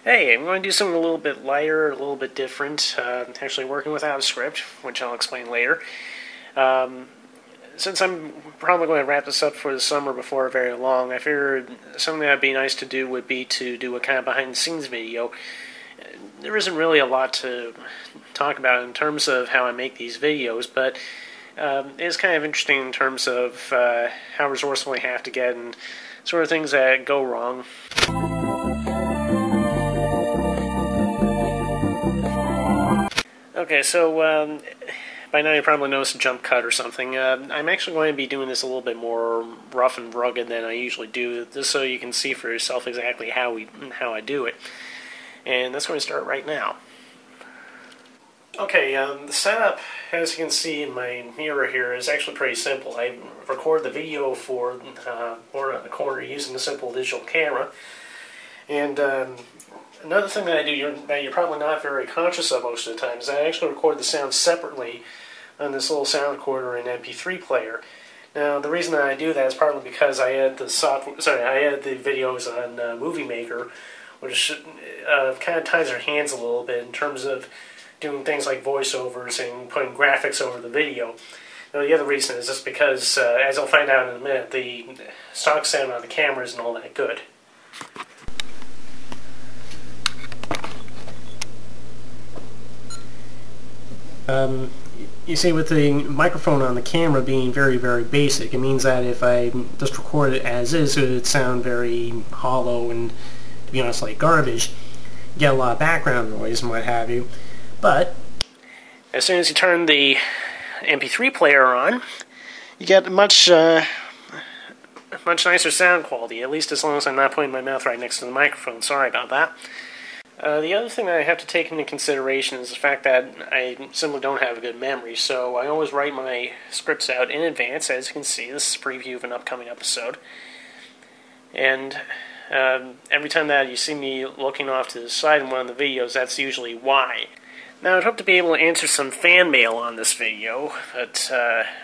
Hey, I'm going to do something a little bit lighter, a little bit different. Actually working without a script, which I'll explain later. Um, since I'm probably going to wrap this up for the summer before very long, I figured something that would be nice to do would be to do a kind of behind-the-scenes video. There isn't really a lot to talk about in terms of how I make these videos, but it is kind of interesting in terms of how resourceful I have to get and sort of things that go wrong. Okay, so by now you probably noticed a jump cut or something. I'm actually going to be doing this a little bit more rough and rugged than I usually do, just so you can see for yourself exactly how I do it. And that's going to start right now. Okay, the setup, as you can see in my mirror here, is actually pretty simple. I record the video for Born on the Corner using a simple digital camera. And another thing that I do that you're probably not very conscious of most of the time is I actually record the sound separately on this little sound recorder and MP3 player. Now, the reason that I do that is partly because I edit the videos on Movie Maker, which kind of ties our hands a little bit in terms of doing things like voiceovers and putting graphics over the video. Now, the other reason is just because, as I'll find out in a minute, the stock sound on the camera isn't all that good. You see, with the microphone on the camera being very, very basic, it means that if I just record it as is, it would sound very hollow and, to be honest, like garbage. You get a lot of background noise and what have you. But as soon as you turn the MP3 player on, you get much nicer sound quality, at least as long as I'm not putting my mouth right next to the microphone. Sorry about that. The other thing that I have to take into consideration is the fact that I simply don't have a good memory, so I always write my scripts out in advance. As you can see, this is a preview of an upcoming episode. And every time that you see me looking off to the side in one of the videos, that's usually why. Now, I'd hope to be able to answer some fan mail on this video, but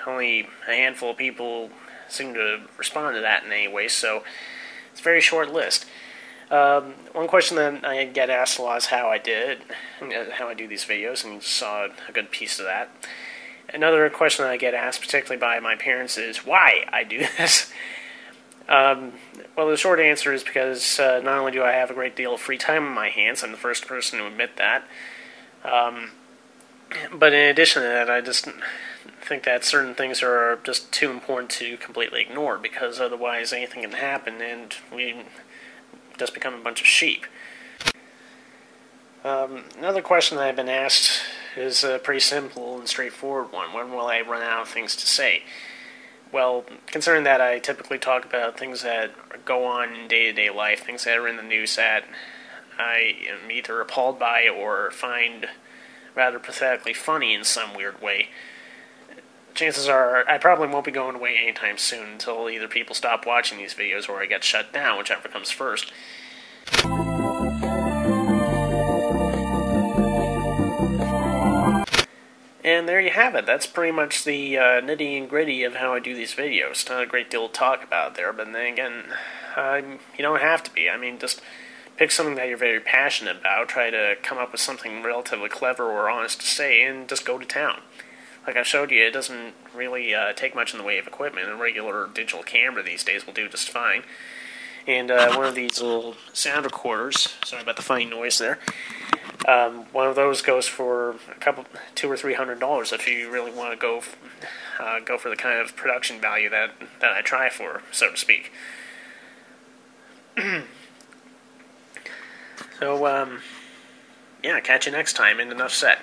only a handful of people seem to respond to that in any way, so it's a very short list. One question that I get asked a lot is how I did it, how I do these videos, and you saw a good piece of that. Another question that I get asked, particularly by my parents, is why I do this. Well, the short answer is because not only do I have a great deal of free time on my hands, I'm the first person to admit that, but in addition to that, I just think that certain things are just too important to completely ignore, because otherwise anything can happen and we just become a bunch of sheep. Another question that I've been asked is a pretty simple and straightforward one. When will I run out of things to say? Well, considering that I typically talk about things that go on in day-to-day life, things that are in the news that I am either appalled by or find rather pathetically funny in some weird way, chances are I probably won't be going away anytime soon until either people stop watching these videos or I get shut down, whichever comes first. And there you have it. That's pretty much the nitty and gritty of how I do these videos. Not a great deal to talk about there, but then again, you don't have to be. I mean, just pick something that you're very passionate about, try to come up with something relatively clever or honest to say, and just go to town. Like I showed you, it doesn't really take much in the way of equipment. A regular digital camera these days will do just fine. And one of these little sound recorders, sorry about the funny noise there, one of those goes for $200 or $300 if you really want to go for the kind of production value that I try for, so to speak. So, yeah, catch you next time, and enough said.